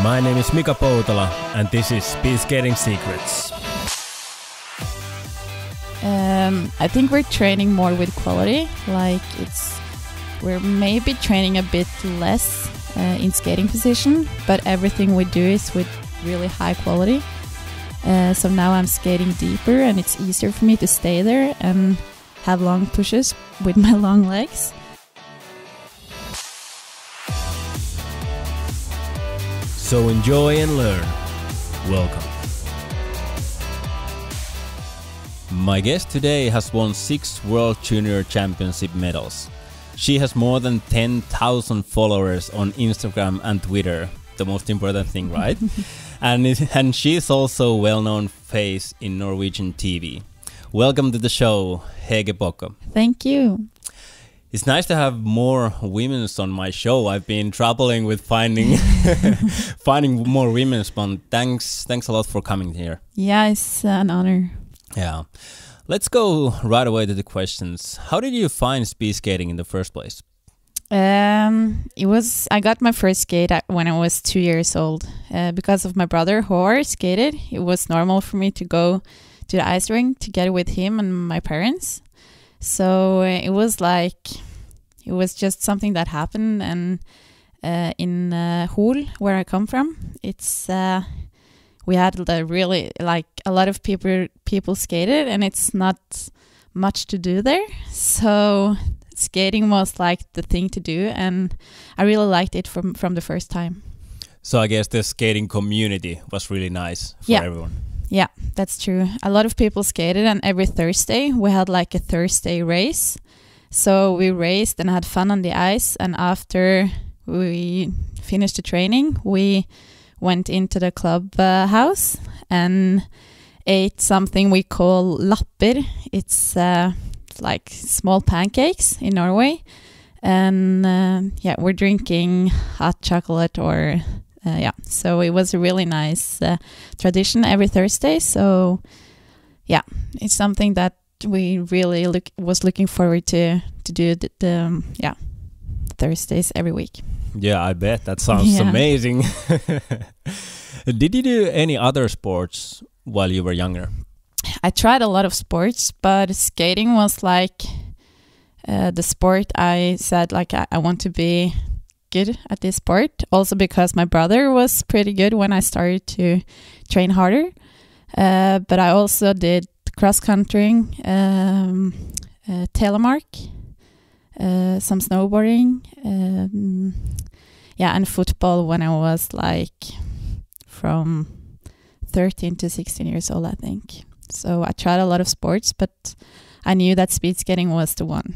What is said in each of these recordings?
My name is Mika Poutala and this is Speedskating Secrets. I think we're training more with quality. We're maybe training a bit less in skating position, but everything we do is with really high quality. So now I'm skating deeper and it's easier for me to stay there and have long pushes with my long legs. So enjoy and learn. Welcome. My guest today has won 6 World Junior Championship medals. She has more than 10,000 followers on Instagram and Twitter. The most important thing, right? and she is also a well-known face in Norwegian TV. Welcome to the show, Hege Bokko. Thank you. It's nice to have more women on my show. I've been troubling with finding more women, but thanks a lot for coming here. Yeah, it's an honor. Yeah. Let's go right away to the questions. How did you find speed skating in the first place? I got my first skate when I was 2 years old. Because of my brother Havard skated, it was normal for me to go to the ice rink together with him and my parents. So it was just something that happened. And in Hol, where I come from, it's we had really a lot of people skated, and it's not much to do there. So skating was like the thing to do, and I really liked it from the first time. So I guess the skating community was really nice for everyone. Yeah, that's true. A lot of people skated, and every Thursday we had like a Thursday race. So we raced and had fun on the ice, and after we finished the training, we went into the club house and ate something we call lapper. It's like small pancakes in Norway, and we're drinking hot chocolate or so it was a really nice tradition every Thursday. So yeah, it's something that we really was looking forward to do the Thursdays every week. Yeah, I bet. That sounds amazing. Did you do any other sports while you were younger? I tried a lot of sports, but skating was like the sport I said, I want to be good at this sport. Also because my brother was pretty good when I started to train harder. But I also did cross-country, telemark, some snowboarding, and football when I was from 13 to 16 years old, I think. So I tried a lot of sports, but I knew that speed skating was the one.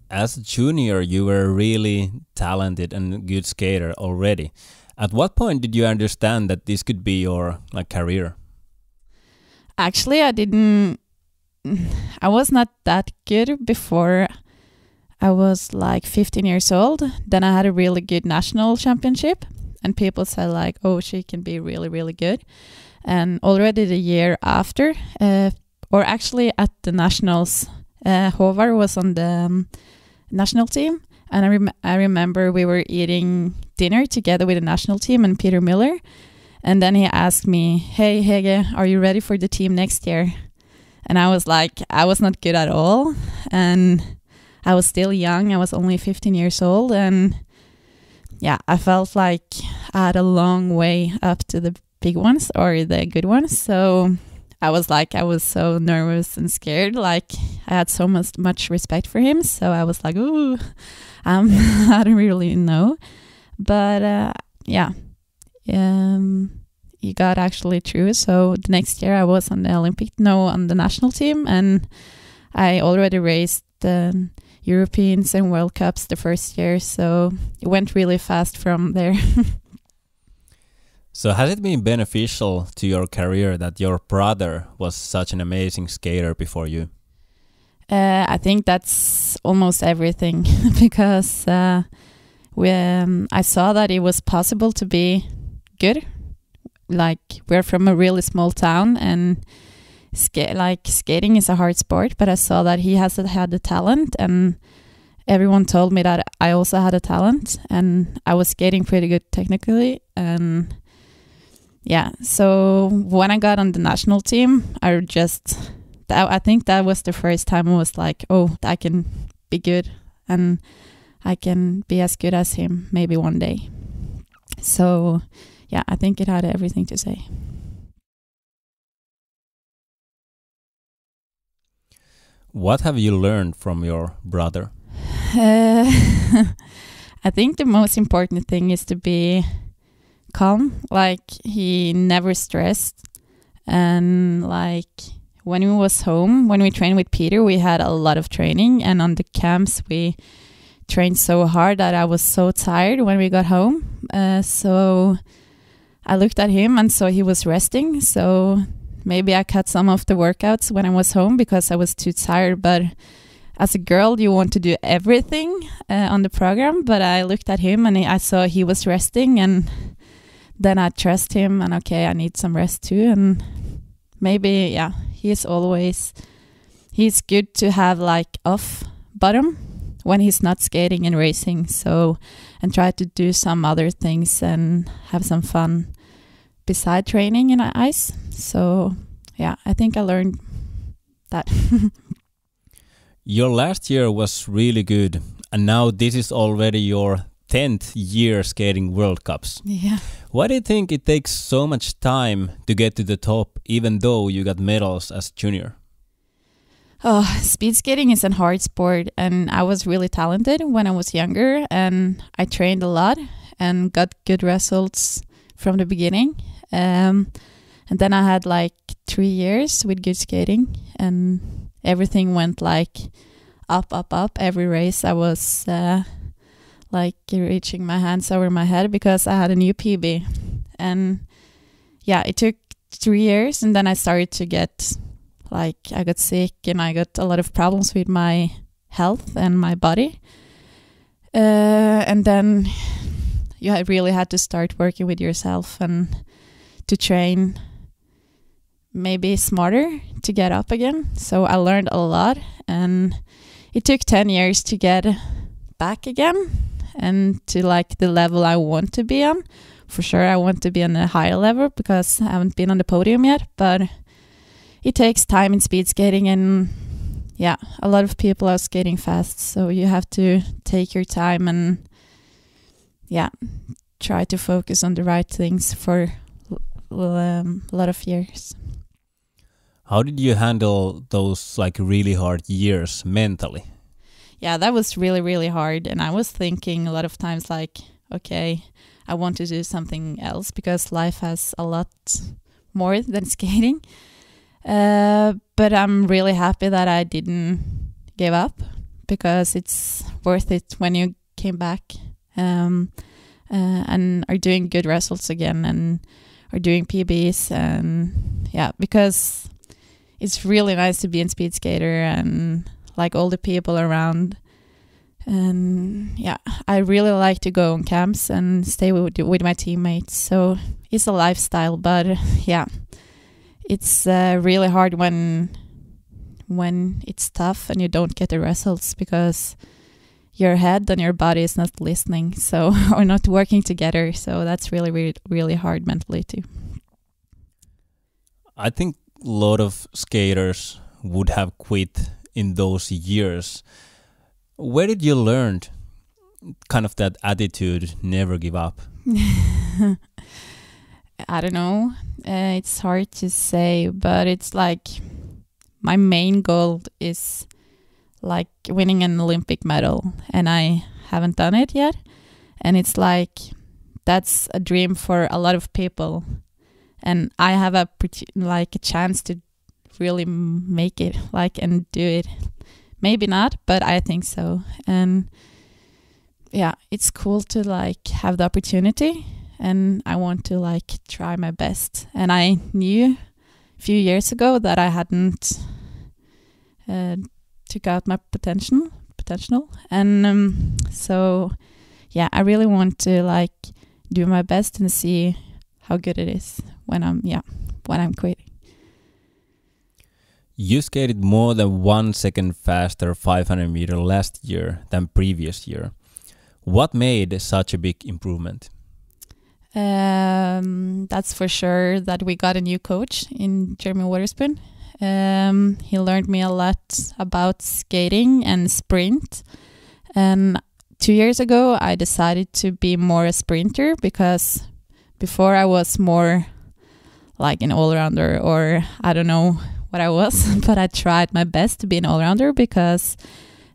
As a junior, you were really talented and good skater already. At what point did you understand that this could be your career? Actually, I was not that good before I was 15 years old. Then I had a really good national championship, and people said oh, she can be really, really good. And already the year after, or actually at the nationals, Havard was on the national team, and I remember we were eating dinner together with the national team and Peter Miller, and then he asked me, "Hey Hege, are you ready for the team next year?" And I was I was not good at all, and I was still young. I was only 15 years old, and I felt like I had a long way up to the big ones or the good ones. So I was so nervous and scared. I had so much respect for him. So I was ooh, I don't really know. But it got actually true. So the next year I was on the national team, and I already raced the Europeans and World Cups the first year. So it went really fast from there. So has it been beneficial to your career that your brother was such an amazing skater before you? I think that's almost everything because I saw that it was possible to be good. We're from a really small town, and skating is a hard sport, but I saw that he had the talent, and everyone told me that I also had a talent, and I was skating pretty good technically. And yeah, so when I got on the national team, I think that was the first time I was like, oh, I can be good and I can be as good as him maybe one day. So yeah, I think it had everything to say. What have you learned from your brother? I think the most important thing is to be calm. Like, he never stressed. And like, when we was home, when we trained with Peter, we had a lot of training. And on the camps, we trained so hard that I was so tired when we got home. So I looked at him and saw he was resting. So maybe I cut some of the workouts when I was home because I was too tired. But as a girl, you want to do everything on the program. But I looked at him and I saw he was resting, and then I trust him, and okay, I need some rest too. And maybe, yeah, he's good to have like off bottom when he's not skating and racing. So, and try to do some other things and have some fun beside training in ice. So yeah, I think I learned that. Your last year was really good, and now this is already your 10th year skating World Cups. Yeah. Why do you think it takes so much time to get to the top, even though you got medals as junior? Oh, speed skating is a hard sport, and I was really talented when I was younger, and I trained a lot and got good results from the beginning. And then I had like 3 years with good skating, and everything went like up. Every race I was like reaching my hands over my head because I had a new PB. And yeah, it took 3 years, and then I started to get like, I got sick and I got a lot of problems with my health and my body. And then you really had to start working with yourself and to train maybe smarter to get up again. So I learned a lot, and it took 10 years to get back again and to like the level I want to be on. For sure, I want to be on a higher level because I haven't been on the podium yet, but it takes time in speed skating, and yeah, a lot of people are skating fast, so you have to take your time and yeah, try to focus on the right things for a lot of years. How did you handle those like really hard years mentally? Yeah, that was really, really hard, and I was thinking a lot of times like, okay, I want to do something else because life has a lot more than skating. But I'm really happy that I didn't give up, because it's worth it when you came back and are doing good results again and are doing PBs. And yeah, because it's really nice to be in speed skater and like all the people around. And yeah, I really like to go on camps and stay with my teammates. So it's a lifestyle, but yeah, it's really hard when it's tough and you don't get the results because your head and your body is not listening, so or not working together. So that's really, really, really hard mentally too. I think a lot of skaters would have quit in those years. Where did you learn kind of that attitude, never give up? I don't know. It's hard to say, but it's like my main goal is like winning an Olympic medal, and I haven't done it yet. And it's like that's a dream for a lot of people, and I have a chance to really make it and do it. Maybe not, but I think so. And yeah, it's cool to like have the opportunity, and I want to like try my best. And I knew a few years ago that I hadn't took out my potential. And so yeah, I really want to like do my best and see how good it is when I'm quitting. You skated more than 1 second faster 500 meter last year than previous year. What made such a big improvement? That's for sure that we got a new coach in Jeremy Wotherspoon. He learned me a lot about skating and sprint. And 2 years ago, I decided to be more a sprinter because before I was more like an all-rounder, or I don't know what I was, but I tried my best to be an all-rounder because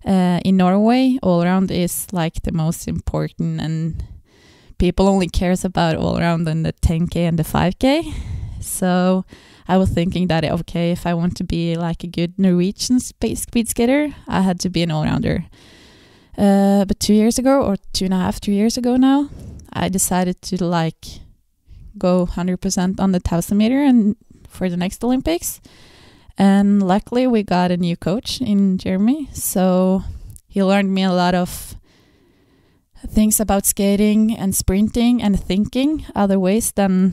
in Norway, all-round is like the most important, and people only cares about all-round and the 10K and the 5K. So I was thinking that, okay, if I want to be like a good Norwegian speed skater, I had to be an all-rounder. But 2 years ago, or 2.5, 3 years ago now, I decided to like go 100% on the 1,000 meter and for the next Olympics. And luckily we got a new coach in Jeremy. So he learned me a lot of things about skating and sprinting and thinking other ways than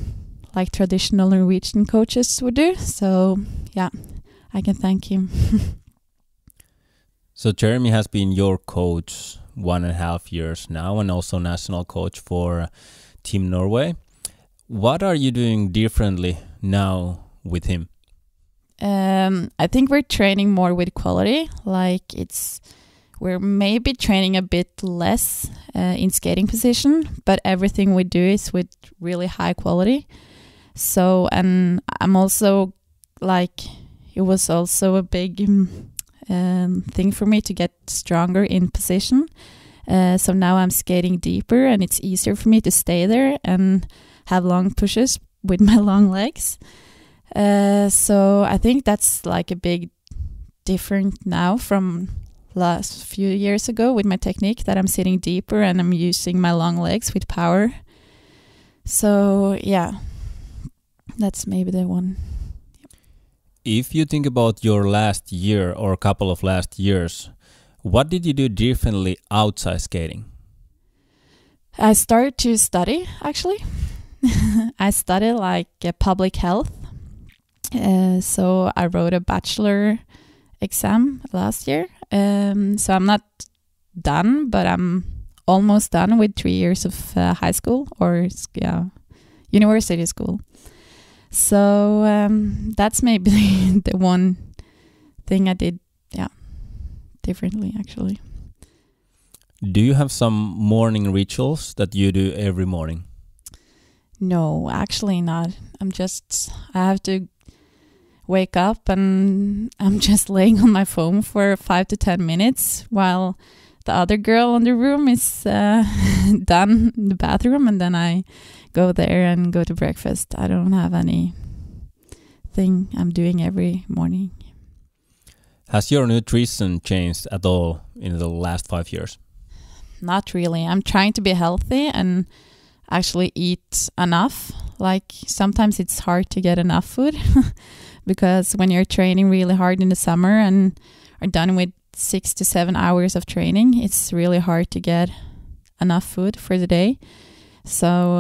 like traditional Norwegian coaches would do. So yeah, I can thank him. So Jeremy has been your coach 1.5 years now and also national coach for Team Norway. What are you doing differently now with him? I think we're training more with quality. Like we're maybe training a bit less in skating position, but everything we do is with really high quality. So, and I'm also like, it was also a big thing for me to get stronger in position. So now I'm skating deeper and it's easier for me to stay there and have long pushes with my long legs. So I think that's like a big difference now from last few years ago with my technique, that I'm sitting deeper and I'm using my long legs with power. So yeah, that's maybe the one. If you think about your last year or a couple of last years, what did you do differently outside skating? I started to study, actually. I studied like public health. So I wrote a bachelor exam last year. So I'm not done, but I'm almost done with 3 years of high school or university school. So that's maybe the one thing I did, differently actually. Do you have some morning rituals that you do every morning? No, actually not. I have to wake up and I'm just laying on my phone for 5 to 10 minutes while the other girl in the room is done in the bathroom, and then I go there and go to breakfast. I don't have any thing I'm doing every morning. Has your nutrition changed at all in the last 5 years? Not really. I'm trying to be healthy and actually eat enough. Like sometimes it's hard to get enough food because when you're training really hard in the summer and are done with 6 to 7 hours of training, it's really hard to get enough food for the day. So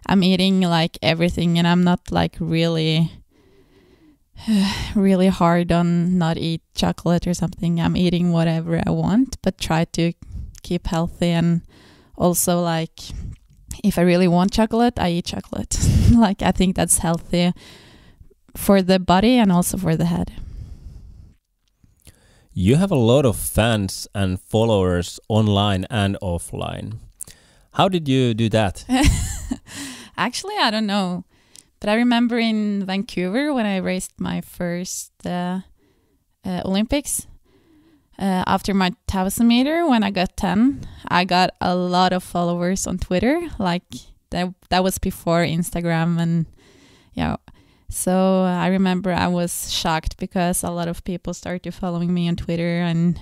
I'm eating like everything, and I'm not like really hard on not eat chocolate or something. I'm eating whatever I want, but try to keep healthy. And also like if I really want chocolate, I eat chocolate. Like I think that's healthy for the body and also for the head. You have a lot of fans and followers online and offline. How did you do that? Actually, I don't know. But I remember in Vancouver when I raced my first Olympics, after my 1,000 meter, when I got 10, I got a lot of followers on Twitter. Like that was before Instagram, and so I remember I was shocked because a lot of people started following me on Twitter, and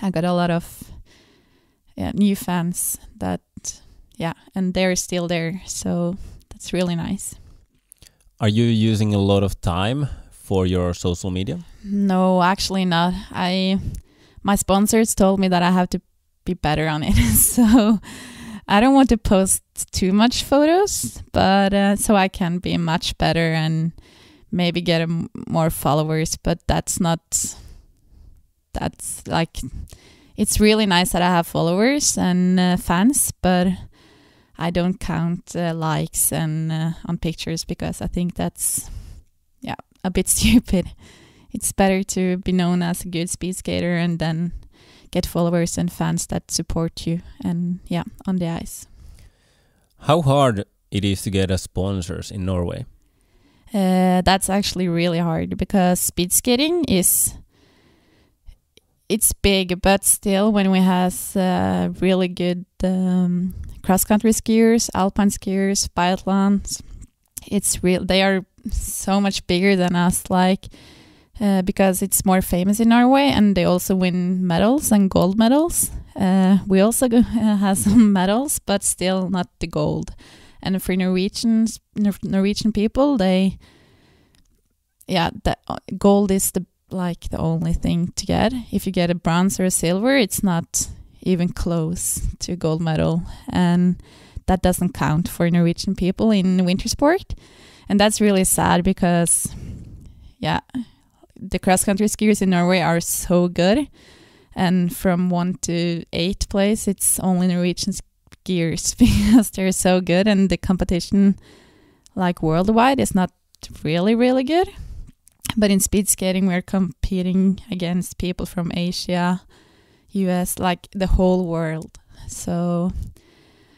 I got a lot of new fans and they're still there. So that's really nice. Are you using a lot of time for your social media? No, actually not. My sponsors told me that I have to be better on it. So I don't want to post too much photos, but so I can be much better and maybe get more followers, but that's like, it's really nice that I have followers and fans, but I don't count likes and on pictures, because I think that's a bit stupid. It's better to be known as a good speed skater and then get followers and fans that support you and on the ice. How hard it is to get sponsors in Norway? That's actually really hard, because speed skating it's big, but still, when we have really good cross-country skiers, alpine skiers, biathlons, they are so much bigger than us, like because it's more famous in Norway, and they also win medals and gold medals. We also have some medals, but still not the gold. And for Norwegian people, the gold is the only thing to get. If you get a bronze or a silver, it's not even close to a gold medal, and that doesn't count for Norwegian people in winter sport. And that's really sad, because the cross-country skiers in Norway are so good, and from 1 to 8th place it's only Norwegian skiers, because they're so good, and the competition like worldwide is not really, really good. But in speed skating, we're competing against people from Asia, US, like the whole world. So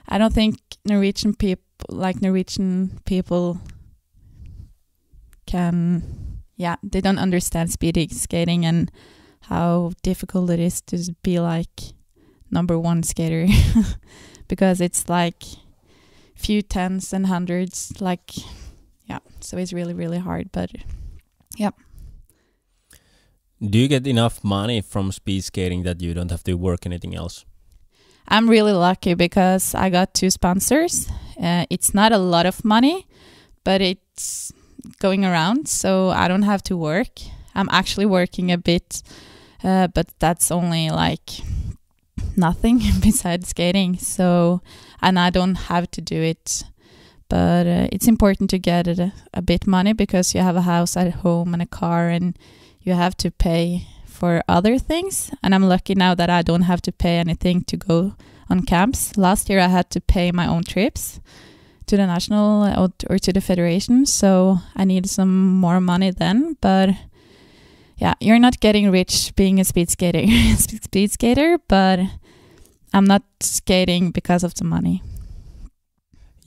I don't think Norwegian people can, they don't understand speed skating and how difficult it is to be like number one skater, because it's like few tens and hundreds, so it's really, really hard, but Do you get enough money from speed skating that you don't have to work anything else? I'm really lucky, because I got 2 sponsors. It's not a lot of money, but it's going around, so I don't have to work. I'm actually working a bit, but that's only like nothing besides skating. So, and I don't have to do it. But it's important to get a bit money, because you have a house at home and a car, and you have to pay for other things. And I'm lucky now that I don't have to pay anything to go on camps. Last year I had to pay my own trips to the national or to the federation, so I needed some more money then. But you're not getting rich being a speed skater, but I'm not skating because of the money.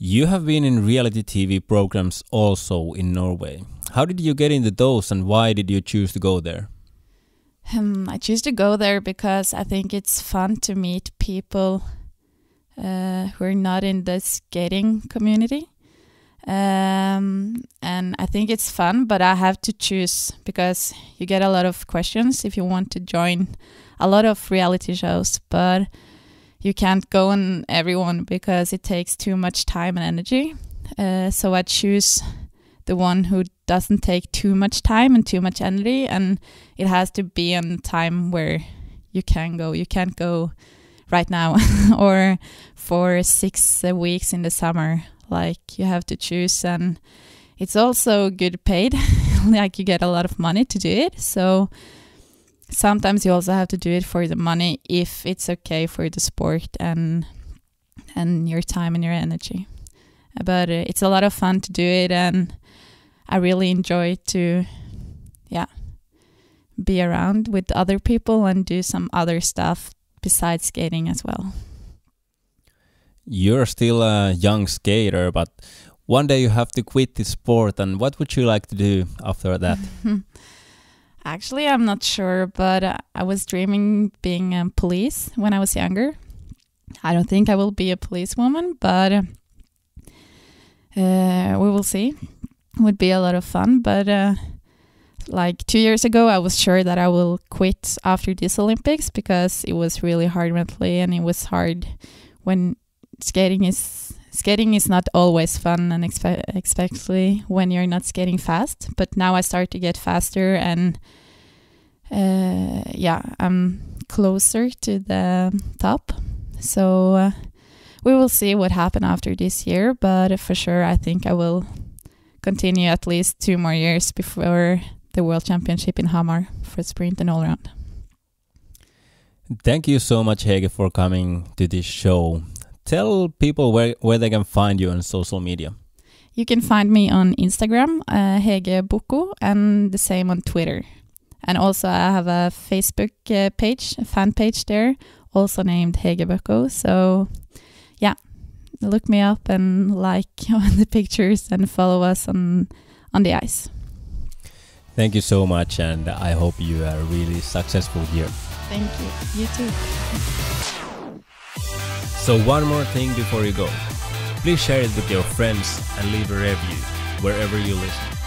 You have been in reality TV programs also in Norway. How did you get into those, and why did you choose to go there? I choose to go there because I think it's fun to meet people who are not in the skating community. And I think it's fun, but I have to choose, because you get a lot of questions if you want to join a lot of reality shows, but you can't go on everyone because it takes too much time and energy. So I choose the one who doesn't take too much time and too much energy, and it has to be on time where you can go. You can't go right now or for 6 weeks in the summer. Like, you have to choose, and it's also good paid. Like, you get a lot of money to do it. So sometimes you also have to do it for the money if it's okay for the sport and your time and your energy. But it's a lot of fun to do it, and I really enjoy to be around with other people and do some other stuff besides skating as well. You're still a young skater, but one day you have to quit the sport, and what would you like to do after that? Actually, I'm not sure, but I was dreaming being a police when I was younger. I don't think I will be a policewoman, but we will see. It would be a lot of fun, but like 2 years ago, I was sure that I will quit after this Olympics, because it was really hard mentally, and it was hard when skating is not always fun, and especially when you're not skating fast. But now I start to get faster, and I'm closer to the top. So we will see what happens after this year, but for sure I think I will continue at least 2 more years before the World Championship in Hamar for sprint and all round. Thank you so much, Hege, for coming to this show. Tell people where they can find you on social media. You can find me on Instagram, Hege Bokko, and the same on Twitter. And also I have a Facebook page, a fan page there, also named Hege Bokko. So yeah, look me up and like on the pictures and follow us on the ice. Thank you so much, and I hope you are really successful here. Thank you. You too. So one more thing before you go. Please share it with your friends and leave a review wherever you listen.